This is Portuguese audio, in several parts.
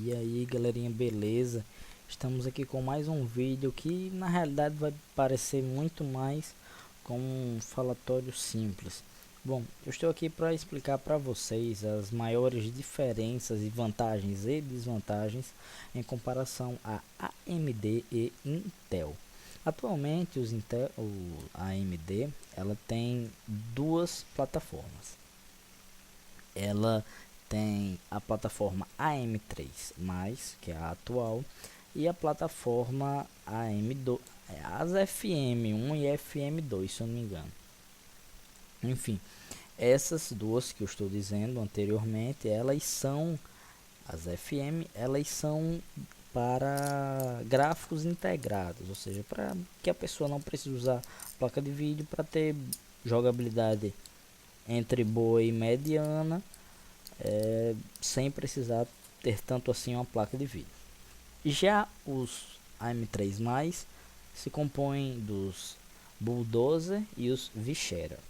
E aí galerinha, beleza? Estamos aqui com mais um vídeo que na realidade vai parecer muito mais com um falatório simples. Bom, eu estou aqui para explicar para vocês as maiores diferenças e vantagens e desvantagens em comparação a AMD e Intel. Atualmente a AMD ela tem duas plataformas. Ela tem a plataforma AM3+, que é a atual, e a plataforma AM2, as FM1 e FM2, se eu não me engano. Enfim, essas duas que eu estou dizendo anteriormente, elas são as FM, elas são para gráficos integrados, ou seja, para que a pessoa não precise usar placa de vídeo para ter jogabilidade entre boa e mediana, sem precisar ter tanto assim uma placa de vídeo. Já os AM3+, se compõem dos Bulldozer e os Vishera.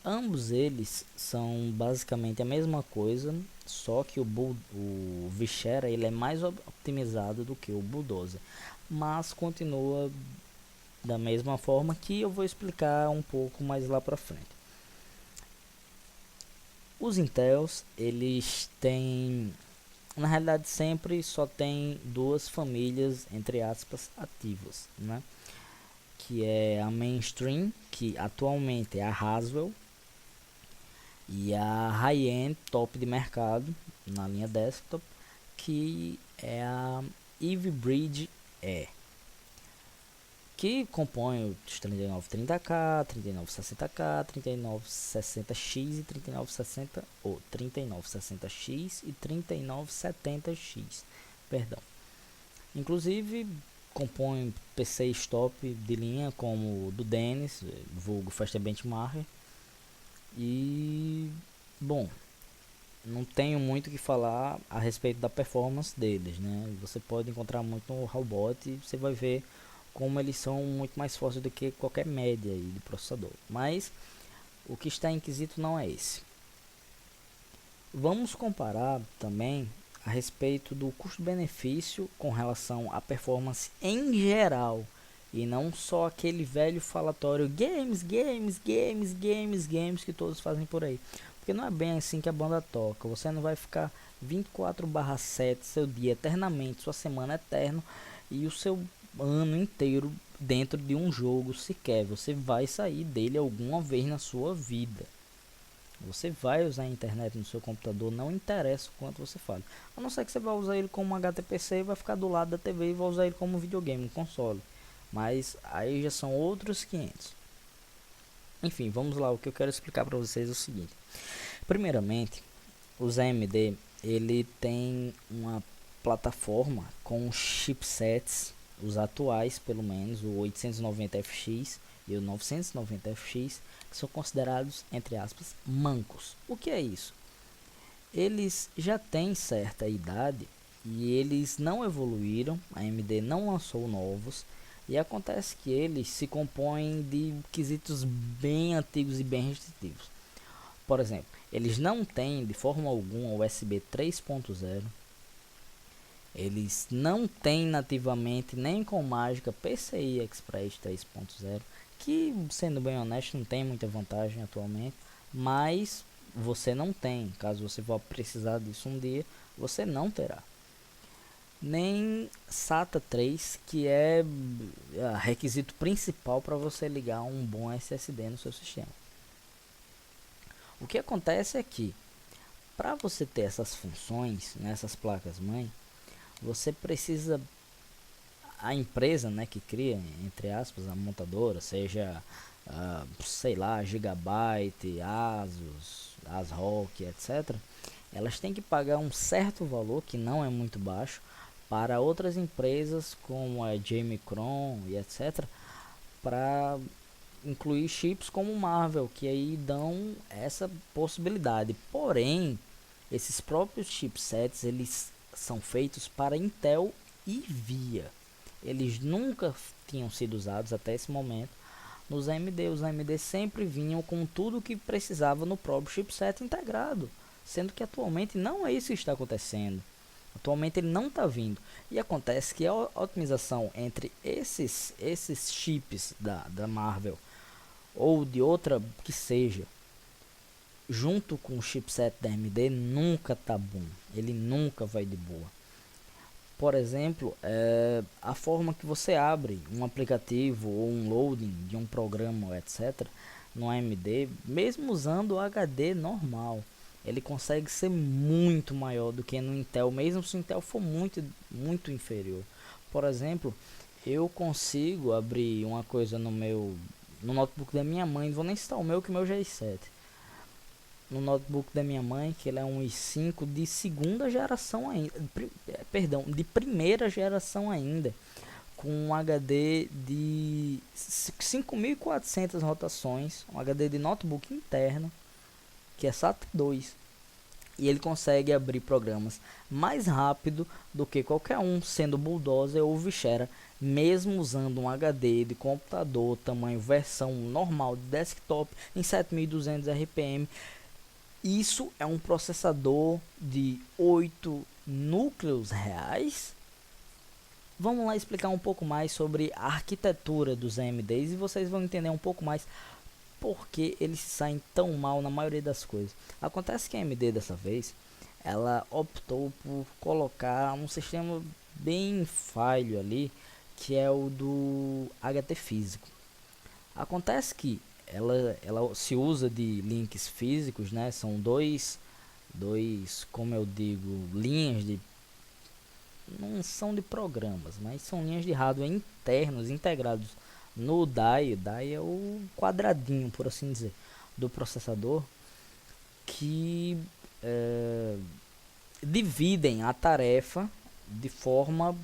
Ambos eles são basicamente a mesma coisa, só que o Vishera ele é mais optimizado do que o Bulldozer, mas continua da mesma forma, que eu vou explicar um pouco mais lá para frente. Os Intels, eles têm, na realidade sempre só tem duas famílias, entre aspas, ativas, né? Que é a Mainstream, que atualmente é a Haswell, e a High-End top de mercado, na linha desktop, que é a Ivy Bridge E, que compõe os 3930K, 3960K, 3960X e 3960 ou 3960X e 3970X, perdão. Inclusive compõe PCs top de linha como o do Dennis, vulgo Fast Benchmark. E bom, não tenho muito o que falar a respeito da performance deles, né? Você pode encontrar muito no Robot e você vai ver como eles são muito mais fortes do que qualquer média aí de processador. Mas o que está em quesito não é esse. Vamos comparar também a respeito do custo-benefício com relação à performance em geral, e não só aquele velho falatório games, games, games, games, games que todos fazem por aí. Porque não é bem assim que a banda toca. Você não vai ficar 24/7 seu dia eternamente, sua semana eterno e o seu ano inteiro dentro de um jogo sequer. Você vai sair dele alguma vez na sua vida. Você vai usar a internet no seu computador, não interessa o quanto você fale. A não ser que você vai usar ele como HTPC e vai ficar do lado da TV e vai usar ele como videogame, um console. Mas aí já são outros 500. Enfim, vamos lá, o que eu quero explicar para vocês é o seguinte. Primeiramente, os AMD, ele tem uma plataforma com chipsets, os atuais pelo menos, o 890FX e o 990FX, que são considerados, entre aspas, mancos. O que é isso? Eles já têm certa idade e eles não evoluíram, a AMD não lançou novos, e acontece que eles se compõem de quesitos bem antigos e bem restritivos. Por exemplo, eles não têm de forma alguma USB 3.0, eles não têm nativamente nem com mágica PCI Express 3.0, que, sendo bem honesto, não tem muita vantagem atualmente, mas você não tem. Caso você vá precisar disso um dia, você não terá. Nem SATA 3, que é requisito principal para você ligar um bom SSD no seu sistema. O que acontece é que, para você ter essas funções nessas placas-mãe, você precisa, a empresa, né, que cria, entre aspas, a montadora, seja sei lá, Gigabyte, Asus, ASRock, etc., elas têm que pagar um certo valor, que não é muito baixo, para outras empresas como a Jamicron e etc., para incluir chips como Marvel, que aí dão essa possibilidade. Porém, esses próprios chipsets, eles são feitos para Intel e VIA. Eles nunca tinham sido usados até esse momento nos AMD. Os AMD sempre vinham com tudo o que precisava no próprio chipset integrado, sendo que atualmente não é isso que está acontecendo. Atualmente ele não está vindo. E acontece que a otimização entre esses chips da Marvel ou de outra que seja, junto com o chipset da AMD, nunca tá bom. Ele nunca vai de boa. Por exemplo, a forma que você abre um aplicativo ou um loading de um programa, etc., no AMD, mesmo usando o HD normal, ele consegue ser muito maior do que no Intel, mesmo se o Intel for muito inferior. Por exemplo, eu consigo abrir uma coisa no notebook da minha mãe, não vou nem citar o meu, que o meu já é i7. No notebook da minha mãe, que ele é um i5 de segunda geração ainda, perdão, de primeira geração ainda, com um HD de 5.400 rotações, um HD de notebook interno, que é SATA 2, e ele consegue abrir programas mais rápido do que qualquer um, sendo Bulldozer ou Vishera, mesmo usando um HD de computador tamanho versão normal de desktop em 7200 RPM. Isso é um processador de 8 núcleos reais. Vamos lá explicar um pouco mais sobre a arquitetura dos AMDs e vocês vão entender um pouco mais porque eles saem tão mal na maioria das coisas. Acontece que a AMD dessa vez, ela optou por colocar um sistema bem falho ali, que é o do HT físico. Acontece que ela se usa de links físicos, né? São dois, como eu digo, linhas de, não são de programas, mas são linhas de hardware internos integrados no DAI. DAI é o quadradinho, por assim dizer, do processador, que dividem a tarefa de forma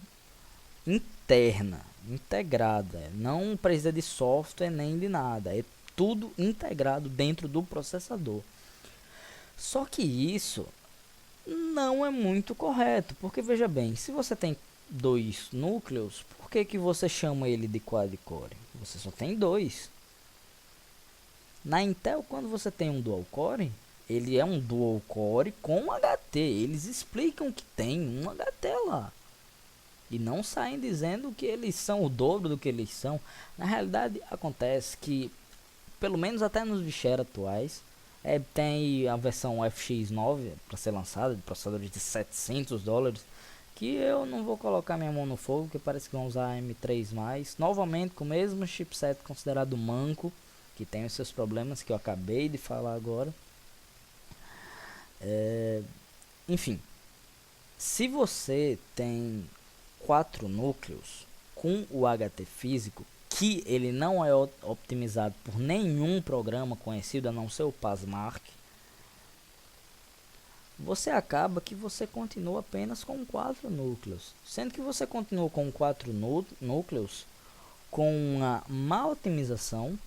interna, integrada. Não precisa de software nem de nada, é tudo integrado dentro do processador. Só que isso não é muito correto, porque veja bem, se você tem dois núcleos, por que você chama ele de quad-core? Você só tem dois. Na Intel, quando você tem um dual-core, ele é um dual-core com HT. Eles explicam que tem um HT lá. E não saem dizendo que eles são o dobro do que eles são. Na realidade, acontece que, pelo menos até nos Vishera atuais, tem a versão FX9 para ser lançada, de processadores de $700, que eu não vou colocar minha mão no fogo, porque parece que vão usar a M3+, novamente com o mesmo chipset considerado manco, que tem os seus problemas que eu acabei de falar agora. Enfim, se você tem 4 núcleos com o HT físico, que ele não é optimizado por nenhum programa conhecido a não ser o Pasmark, você acaba que você continua apenas com 4 núcleos, sendo que você continua com 4 núcleos com uma má otimização,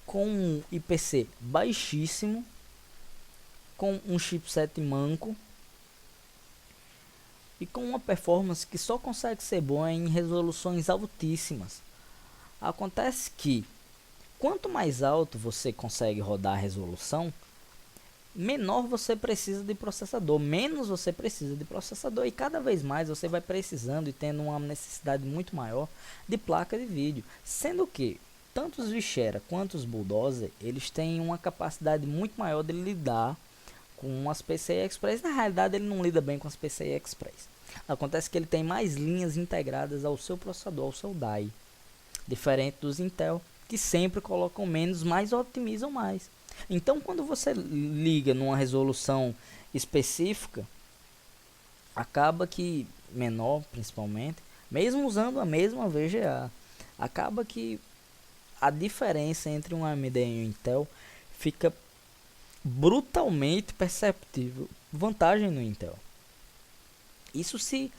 com um IPC baixíssimo, com um chipset manco e com uma performance que só consegue ser boa em resoluções altíssimas. Acontece que quanto mais alto você consegue rodar a resolução, menor você precisa de processador, menos você precisa de processador, e cada vez mais você vai precisando e tendo uma necessidade muito maior de placa de vídeo, sendo que tanto os Vishera quanto os Bulldozer, eles têm uma capacidade muito maior de lidar com as PCI Express. Na realidade ele não lida bem com as PCI Express. Acontece que ele tem mais linhas integradas ao seu processador, ao seu DAI, diferente dos Intel, que sempre colocam menos, mas otimizam mais. Então quando você liga numa resolução específica, acaba que, menor principalmente, mesmo usando a mesma VGA, acaba que a diferença entre um AMD e um Intel fica brutalmente perceptível. Vantagem no Intel. Isso se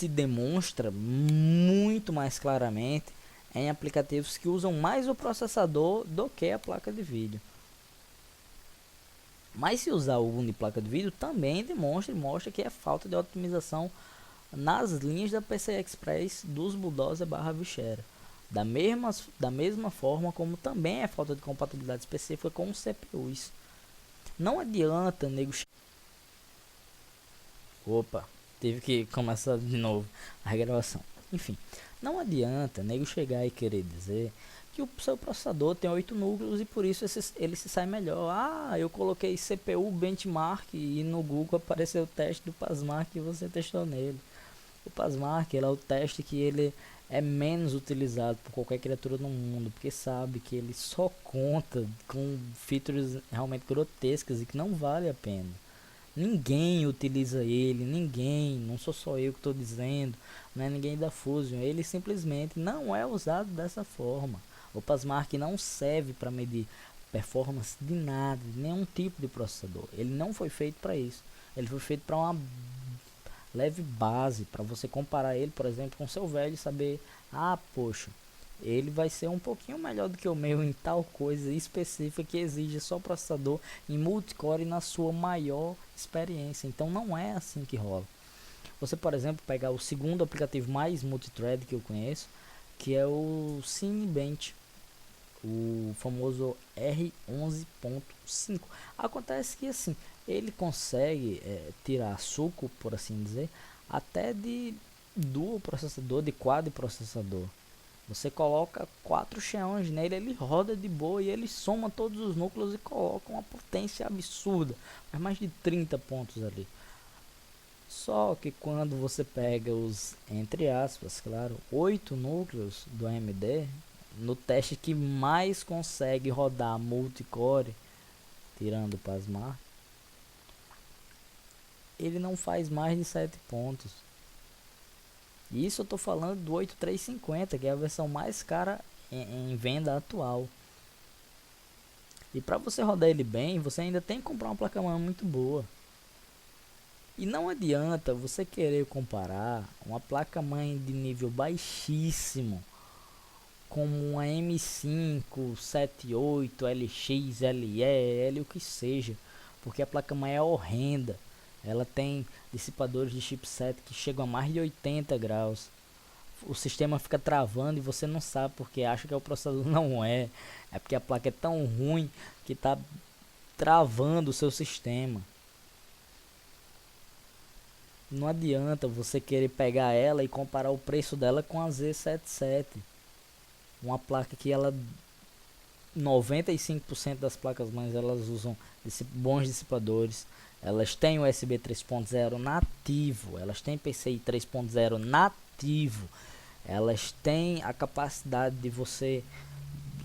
demonstra muito mais claramente em aplicativos que usam mais o processador do que a placa de vídeo. Mas se usar algum de placa de vídeo também mostra que é falta de otimização nas linhas da PCI Express dos Bulldozer / Vishera. Da mesma forma como também é falta de compatibilidade específica com os CPUs. Não adianta, nego. Opa, tive que começar de novo a regravação. Enfim, não adianta nego chegar e querer dizer que o seu processador tem 8 núcleos e por isso ele se sai melhor. Ah, eu coloquei CPU benchmark e no Google apareceu o teste do Pasmark e você testou nele. O Pasmark ele é o teste que ele é menos utilizado por qualquer criatura no mundo, porque sabe que ele só conta com features realmente grotescas e que não vale a pena. Ninguém utiliza ele, ninguém, não sou só eu que estou dizendo, não é ninguém da Fusion, ele simplesmente não é usado dessa forma. O Pasmark não serve para medir performance de nada, de nenhum tipo de processador. Ele não foi feito para isso. Ele foi feito para uma leve base, para você comparar ele, por exemplo, com seu velho e saber, ah, poxa, ele vai ser um pouquinho melhor do que o meu em tal coisa específica que exige só processador em multicore na sua maior experiência. Então não é assim que rola. Você, por exemplo, pegar o segundo aplicativo mais multithread que eu conheço, que é o Cinebench, o famoso R11.5. Acontece que assim, ele consegue tirar suco, por assim dizer, até de dual processador, de quad processador. Você coloca 4 xeões nele, ele roda de boa e ele soma todos os núcleos e coloca uma potência absurda, mais de 30 pontos ali. Só que quando você pega os, entre aspas, claro, 8 núcleos do AMD, no teste que mais consegue rodar multicore, tirando o Pasmar, ele não faz mais de 7 pontos. E isso eu tô falando do 8350, que é a versão mais cara em venda atual. E para você rodar ele bem, você ainda tem que comprar uma placa-mãe muito boa. E não adianta você querer comparar uma placa-mãe de nível baixíssimo como uma M5, 78, LX, LE, L o que seja, porque a placa-mãe é horrenda. Ela tem dissipadores de chipset que chegam a mais de 80 graus. O sistema fica travando e você não sabe porque acha que é o processador. Não é. É porque a placa é tão ruim que está travando o seu sistema. Não adianta você querer pegar ela e comparar o preço dela com a Z77. Uma placa que ela 95% das placas mães elas usam bons dissipadores. Elas têm USB 3.0 nativo, elas têm PCI 3.0 nativo. Elas têm a capacidade de você,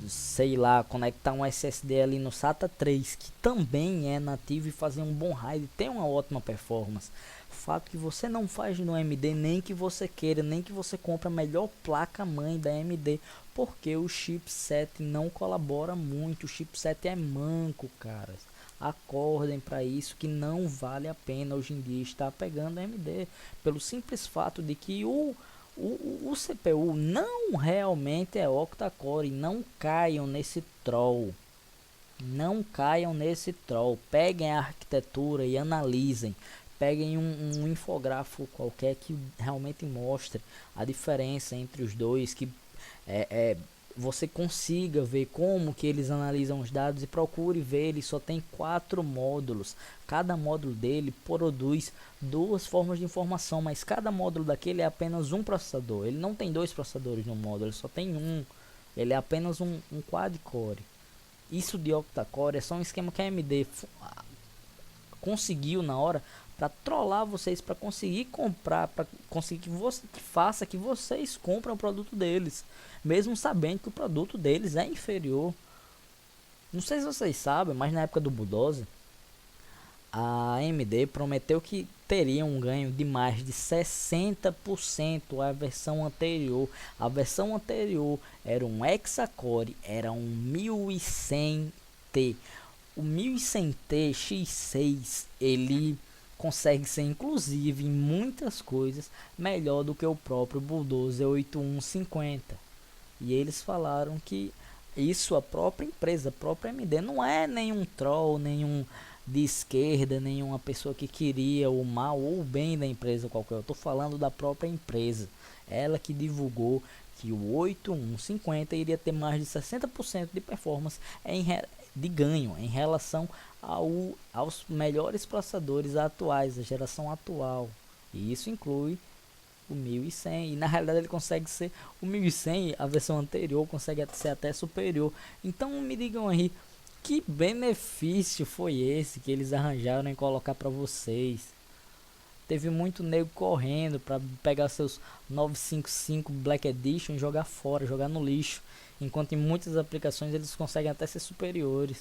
sei lá, conectar um SSD ali no SATA 3, que também é nativo e fazer um bom RAID, tem uma ótima performance. Fato que você não faz no AMD, nem que você queira, nem que você compre a melhor placa mãe da AMD, porque o chipset não colabora muito, o chipset é manco, caras. Acordem para isso que não vale a pena hoje em dia estar pegando a AMD, pelo simples fato de que o CPU não realmente é octa-core. Não caiam nesse troll. Não caiam nesse troll. Peguem a arquitetura e analisem. Peguem um infográfico qualquer que realmente mostre a diferença entre os dois. Que você consiga ver como que eles analisam os dados e procure ver. Ele só tem 4 módulos. Cada módulo dele produz 2 formas de informação, mas cada módulo daquele é apenas um processador. Ele não tem 2 processadores no módulo, ele só tem um. Ele é apenas um quad-core. Isso de octa-core é só um esquema que a AMD conseguiu na hora para trollar vocês, para conseguir comprar, para conseguir que faça que vocês comprem o produto deles, mesmo sabendo que o produto deles é inferior. Não sei se vocês sabem, mas na época do Bulldozer, a AMD prometeu que teria um ganho de mais de 60% à versão anterior. A versão anterior era um Hexa-Core, era um 1100T. O 1100T X6 ele consegue ser, inclusive em muitas coisas, melhor do que o próprio Bulldozer 8150. E eles falaram que isso a própria empresa, a própria AMD, não é nenhum troll, nenhum de esquerda, nenhuma pessoa que queria o mal ou o bem da empresa qualquer. Eu estou falando da própria empresa. Ela que divulgou que o 8150 iria ter mais de 60% de performance de ganho em relação aos melhores processadores atuais, da geração atual. E isso inclui o 1100, e na realidade ele consegue ser o 1100, a versão anterior consegue ser até superior. Então me digam aí, que benefício foi esse que eles arranjaram em colocar para vocês? Teve muito nego correndo para pegar seus 955 Black Edition e jogar fora, jogar no lixo, enquanto em muitas aplicações eles conseguem até ser superiores.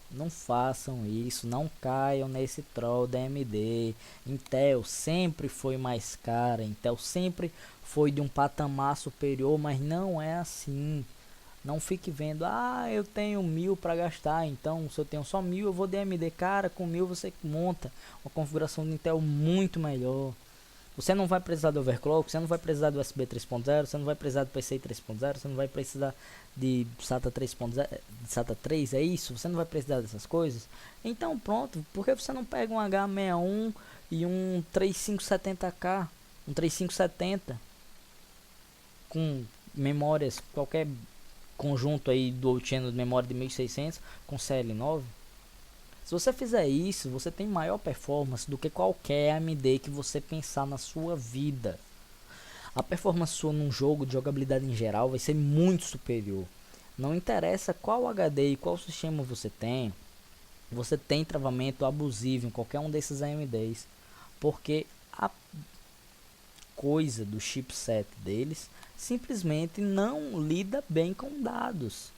Não façam isso, não caiam nesse troll da AMD. Intel sempre foi mais cara, Intel sempre foi de um patamar superior, mas não é assim. Não fique vendo, eu tenho 1000 para gastar, então se eu tenho só 1000 eu vou de AMD. Cara, com 1000 você monta uma configuração de Intel muito melhor. Você não vai precisar do overclock, você não vai precisar do USB 3.0, você não vai precisar do PCI 3.0, você não vai precisar de SATA 3.0, SATA 3, é isso? Você não vai precisar dessas coisas? Então pronto, por que você não pega um H61 e um 3570K, um 3570 com memórias, qualquer conjunto aí do channel de memória de 1600 com CL9? Se você fizer isso, você tem maior performance do que qualquer AMD que você pensar na sua vida. A performance sua num jogo de jogabilidade em geral vai ser muito superior. Não interessa qual HD e qual sistema você tem travamento abusivo em qualquer um desses AMDs, porque a coisa do chipset deles simplesmente não lida bem com dados.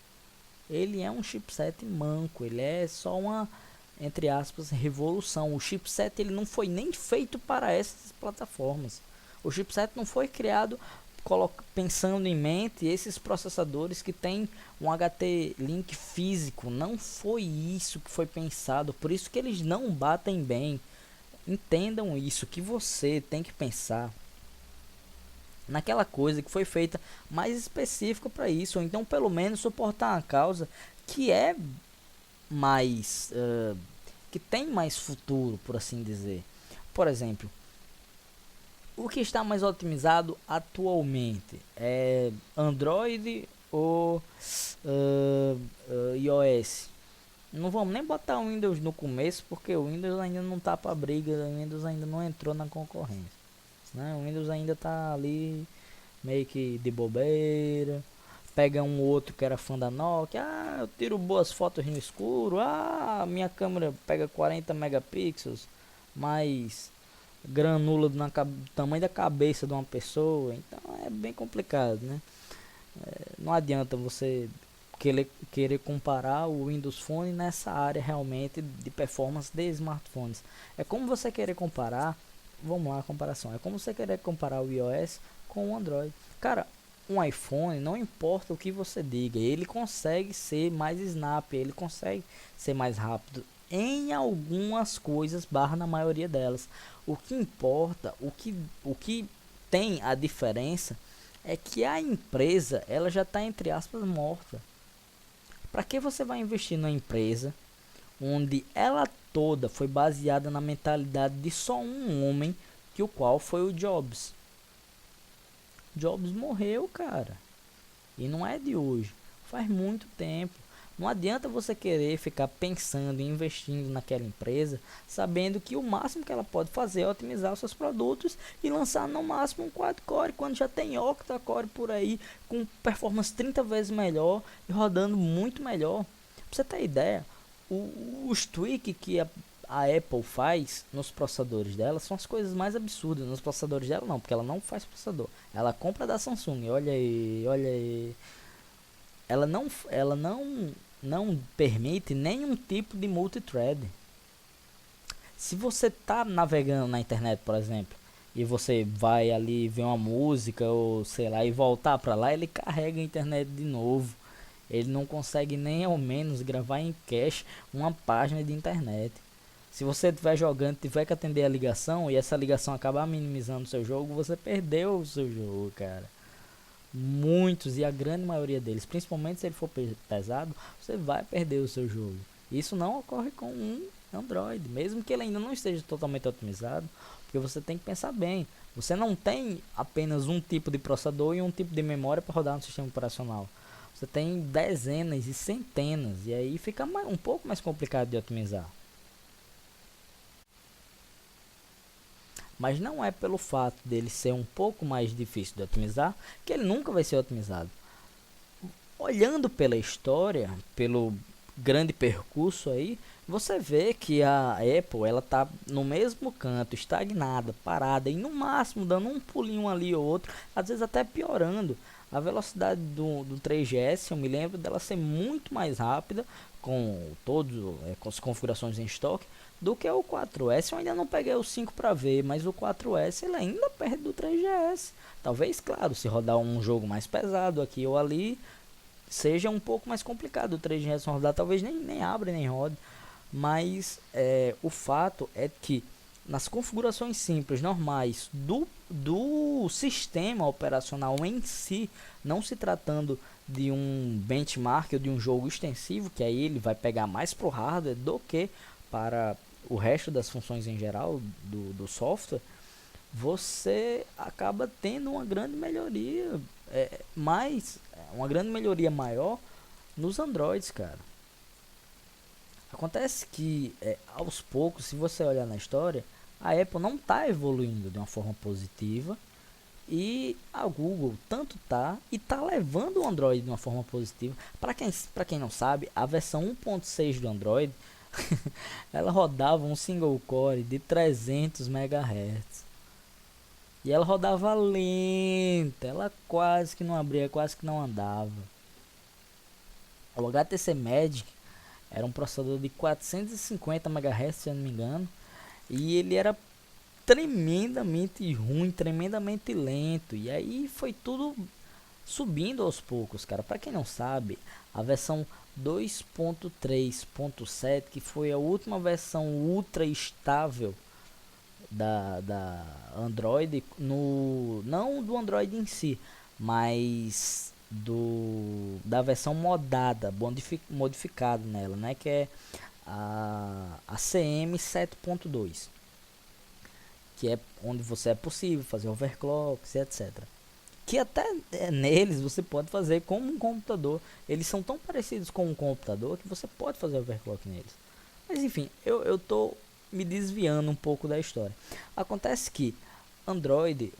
Ele é um chipset manco, ele é só uma, entre aspas, revolução. O chipset ele não foi nem feito para essas plataformas. O chipset não foi criado pensando em mente esses processadores que tem um HT Link físico. Não foi isso que foi pensado. Por isso que eles não batem bem. Entendam isso, que você tem que pensar naquela coisa que foi feita mais específica para isso, ou então pelo menos suportar uma causa que é mais que tem mais futuro, por assim dizer. Por exemplo, o que está mais otimizado atualmente é Android ou iOS? Não vamos nem botar o Windows no começo, porque o Windows ainda não tá para briga, o Windows ainda não entrou na concorrência, né? O Windows ainda tá ali meio que de bobeira. Pega um outro que era fã da Nokia, eu tiro boas fotos no escuro, minha câmera pega 40 megapixels, mas granula do tamanho da cabeça de uma pessoa, então é bem complicado, né? Não adianta você querer comparar o Windows Phone nessa área realmente de performance de smartphones. É como você querer comparar, vamos lá a comparação, é como você querer comparar o iOS com o Android. Cara, um iPhone, não importa o que você diga, ele consegue ser mais snap, ele consegue ser mais rápido em algumas coisas, barra na maioria delas. O que importa, o que tem a diferença é que a empresa, ela já está entre aspas morta. Para que você vai investir numa empresa onde ela toda foi baseada na mentalidade de só um homem, que o qual foi o Jobs? Jobs morreu, cara. E não é de hoje. Faz muito tempo. Não adianta você querer ficar pensando e investindo naquela empresa, sabendo que o máximo que ela pode fazer é otimizar os seus produtos e lançar no máximo um quad-core, quando já tem octa-core por aí, com performance 30 vezes melhor e rodando muito melhor. Pra você ter ideia, os tweaks que a Apple faz nos processadores dela são as coisas mais absurdas. Nos processadores dela não, porque ela não faz processador. Ela compra da Samsung, olha aí, olha aí. Ela não permite nenhum tipo de multithread. Se você tá navegando na internet, por exemplo, e você vai ali ver uma música ou sei lá e voltar para lá, ele carrega a internet de novo. Ele não consegue nem ao menos gravar em cache uma página de internet. Se você estiver jogando, tiver que atender a ligação e essa ligação acabar minimizando o seu jogo, você perdeu o seu jogo, cara. Muitos e a grande maioria deles, principalmente se ele for pesado, você vai perder o seu jogo. Isso não ocorre com um Android, mesmo que ele ainda não esteja totalmente otimizado, porque você tem que pensar bem. Você não tem apenas um tipo de processador e um tipo de memória para rodar no sistema operacional. você tem dezenas e centenas, e aí fica um pouco mais complicado de otimizar. Mas não é pelo fato dele ser um pouco mais difícil de otimizar que ele nunca vai ser otimizado. Olhando pela história, pelo grande percurso aí, você vê que a Apple ela tá no mesmo canto, estagnada, parada e no máximo dando um pulinho ali ou outro, às vezes até piorando. A velocidade do 3GS, eu me lembro dela ser muito mais rápida com com as configurações em estoque do que o 4S. Eu ainda não peguei o 5 para ver, mas o 4S ele ainda perde do 3GS. Talvez, claro, se rodar um jogo mais pesado aqui ou ali, seja um pouco mais complicado o 3GS rodar, talvez nem abre nem rode, mas o fato é que nas configurações simples, normais do sistema operacional em si, não se tratando de um benchmark ou de um jogo extensivo, que aí ele vai pegar mais pro hardware do que para o resto das funções em geral do software, você acaba tendo uma grande melhoria, uma grande melhoria maior nos Androids, cara. Acontece que aos poucos, se você olhar na história, a Apple não está evoluindo de uma forma positiva e a Google tanto tá e tá levando o Android de uma forma positiva. Para quem não sabe, a versão 1.6 do Android ela rodava um single core de 300 MHz. E ela rodava lenta, ela quase que não abria, quase que não andava. O HTC Magic era um processador de 450 MHz, se eu não me engano, e ele era tremendamente ruim, tremendamente lento. E aí foi tudo subindo aos poucos, cara. Para quem não sabe, a versão 2.3.7, que foi a última versão ultra estável da Android, não do Android em si, mas da versão modada, modificada nela, né, que é a CM 7.2, que é onde você é possível fazer overclocks e etc. Que até neles você pode fazer como um computador. Eles são tão parecidos com um computador que você pode fazer overclock neles. Mas enfim, eu tô me desviando um pouco da história. Acontece que Android,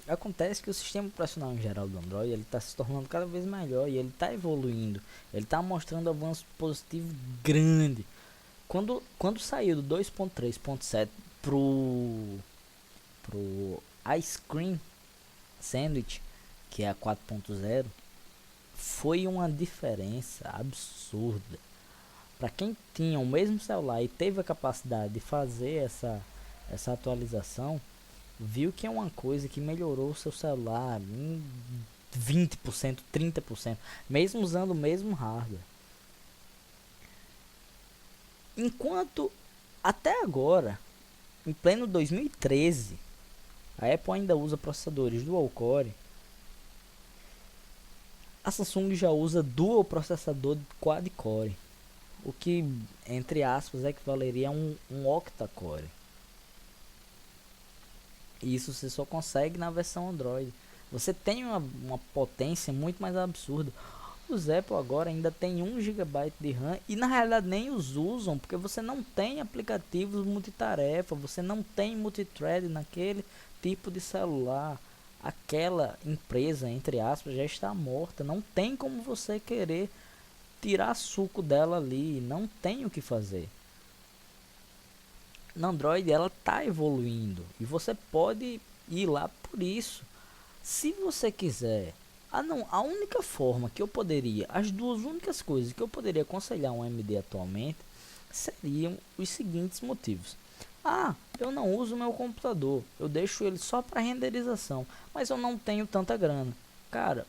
acontece que o sistema operacional em geral do Android ele está se tornando cada vez melhor e ele está evoluindo. Ele está mostrando avanço positivo grande. Quando saiu do 2.3.7 pro Ice Cream Sandwich, que é a 4.0, foi uma diferença absurda. Para quem tinha o mesmo celular e teve a capacidade de fazer essa atualização, viu que é uma coisa que melhorou o seu celular em 20%, 30%, mesmo usando o mesmo hardware. Enquanto até agora, em pleno 2013, a Apple ainda usa processadores dual core, a Samsung já usa dual processador quad core, o que entre aspas equivaleria a um octa-core. E isso você só consegue na versão Android. Você tem uma potência muito mais absurda. Os Apple agora ainda tem 1 GB de RAM e na realidade nem os usam, porque você não tem aplicativos multitarefa, você não tem multithread naquele tipo de celular. Aquela empresa, entre aspas, já está morta. Não tem como você querer tirar suco dela ali. Não tem o que fazer. Na Android ela está evoluindo e você pode ir lá por isso. Se você quiser, a única forma que eu poderia, as duas únicas coisas que eu poderia aconselhar um AMD atualmente seriam os seguintes motivos. Eu não uso meu computador, eu deixo ele só para renderização, mas eu não tenho tanta grana. Cara,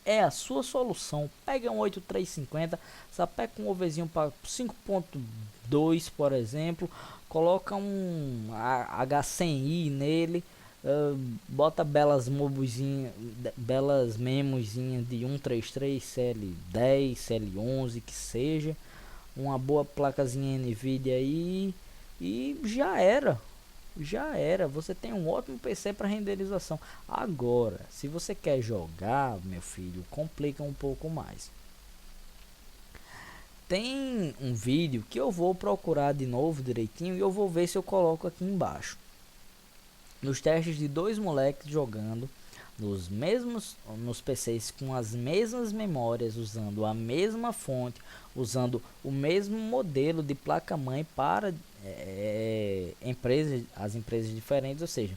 é a sua solução. Pega um 8350, sapeca um overzinho para 5.2, por exemplo, coloca um H100i nele, bota belas memozinhas de 133, CL10, CL11, que seja, uma boa placazinha Nvidia aí e já era. Já era, você tem um ótimo PC para renderização. Agora, se você quer jogar, meu filho, complica um pouco mais. Tem um vídeo que eu vou procurar de novo direitinho e eu vou ver se eu coloco aqui embaixo. Nos testes de dois moleques jogando nos PCs com as mesmas memórias, usando a mesma fonte, usando o mesmo modelo de placa-mãe para as empresas diferentes, ou seja,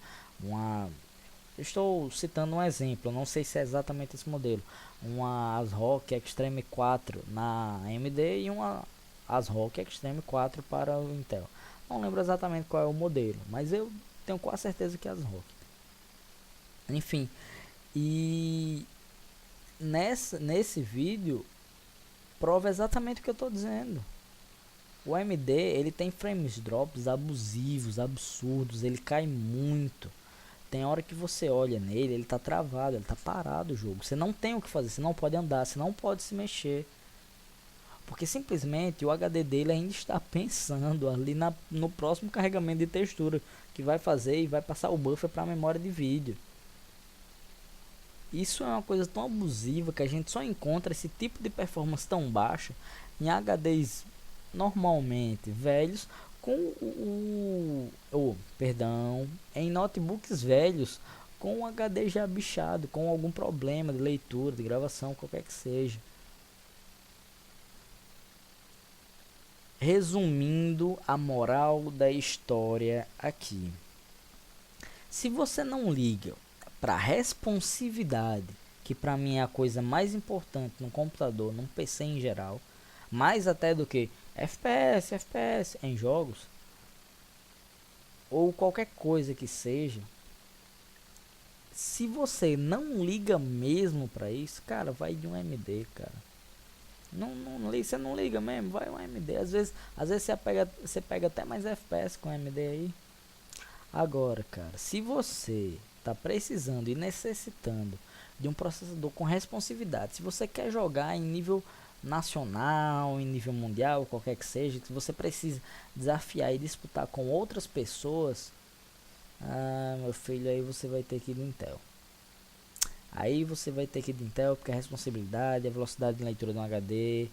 estou citando um exemplo, não sei se é exatamente esse modelo, uma ASRock Extreme 4 na AMD e uma ASRock Extreme 4 para o Intel. Não lembro exatamente qual é o modelo, mas eu tenho quase certeza que é ASRock. Enfim, e nesse vídeo prova exatamente o que eu estou dizendo. O AMD ele tem frames drops abusivos, absurdos, ele cai muito. Tem hora que você olha nele, ele tá travado, ele tá parado o jogo. Você não tem o que fazer, você não pode andar, você não pode se mexer. Porque simplesmente o HD dele ainda está pensando ali no próximo carregamento de textura que vai fazer e vai passar o buffer para a memória de vídeo. Isso é uma coisa tão abusiva que a gente só encontra esse tipo de performance tão baixa em HDs normalmente velhos perdão, em notebooks velhos com o HD já bichado, com algum problema de leitura, de gravação, qualquer que seja. Resumindo a moral da história aqui. Se você não liga para responsividade, que para mim é a coisa mais importante no computador, num PC em geral, mais até do que FPS em jogos, ou qualquer coisa que seja, se você não liga mesmo para isso, cara, vai de um AMD, cara. Você não liga mesmo, vai um AMD. Às vezes você pega até mais FPS com AMD aí. Agora, cara, se você tá precisando e necessitando de um processador com responsividade, se você quer jogar em nível nacional, em nível mundial, qualquer que seja, que você precisa desafiar e disputar com outras pessoas, meu filho, aí você vai ter que ir do Intel. Aí você vai ter que ir do Intel, porque a responsabilidade, a velocidade de leitura do HD,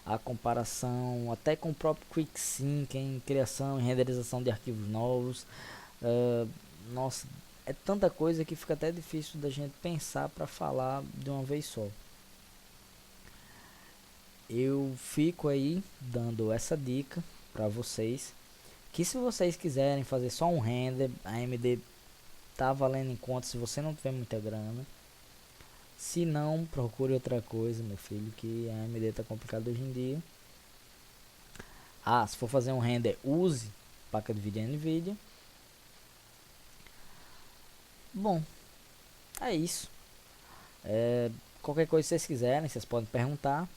a comparação até com o próprio QuickSync em criação e renderização de arquivos novos. Nossa, é tanta coisa que fica até difícil da gente pensar para falar de uma vez só. Eu fico aí dando essa dica para vocês, que se vocês quiserem fazer só um render, a AMD tá valendo em conta se você não tiver muita grana. Se não, procure outra coisa, meu filho, que a AMD tá complicado hoje em dia. Se for fazer um render, use placa de vídeo Nvidia. Bom, é isso. Qualquer coisa que vocês quiserem, vocês podem perguntar.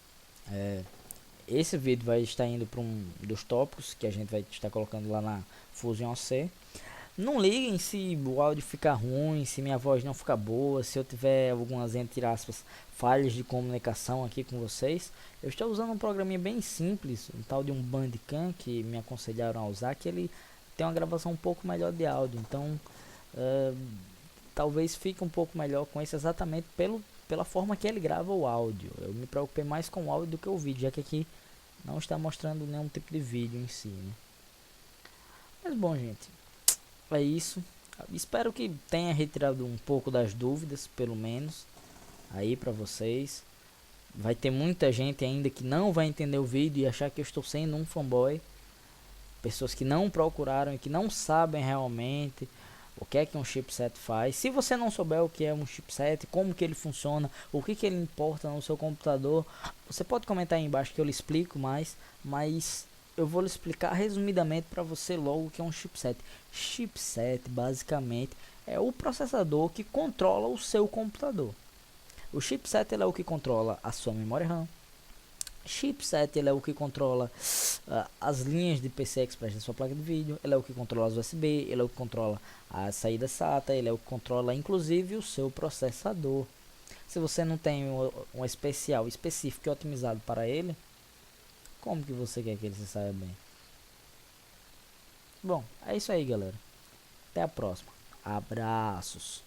Esse vídeo vai estar indo para um dos tópicos que a gente vai estar colocando lá na Fusion OC. Não liguem se o áudio ficar ruim, se minha voz não ficar boa, se eu tiver algumas, entre aspas, falhas de comunicação aqui com vocês. Eu estou usando um programinha bem simples, um tal de um Bandicam, que me aconselharam a usar, que ele tem uma gravação um pouco melhor de áudio. Então, talvez fique um pouco melhor com isso exatamente pela forma que ele grava o áudio. Eu me preocupei mais com o áudio do que o vídeo, já que aqui não está mostrando nenhum tipo de vídeo em si, né? Mas bom, gente, é isso. Espero que tenha retirado um pouco das dúvidas, pelo menos, aí para vocês. Vai ter muita gente ainda que não vai entender o vídeo e achar que eu estou sendo um fanboy. Pessoas que não procuraram e que não sabem realmente o que é que um chipset faz. Se você não souber o que é um chipset, como que ele funciona, o que que ele importa no seu computador, você pode comentar aí embaixo que eu lhe explico mais, mas eu vou lhe explicar resumidamente para você logo o que é um chipset. Chipset basicamente é o processador que controla o seu computador. O chipset ele é o que controla a sua memória RAM. Chipset ele é o que controla as linhas de PCI Express da sua placa de vídeo, ele é o que controla as USB, ele é o que controla a saída SATA, ele é o que controla inclusive o seu processador. Se você não tem um específico e otimizado para ele, Como que você quer que ele se saia bem? Bom, é isso aí, galera. Até a próxima. Abraços.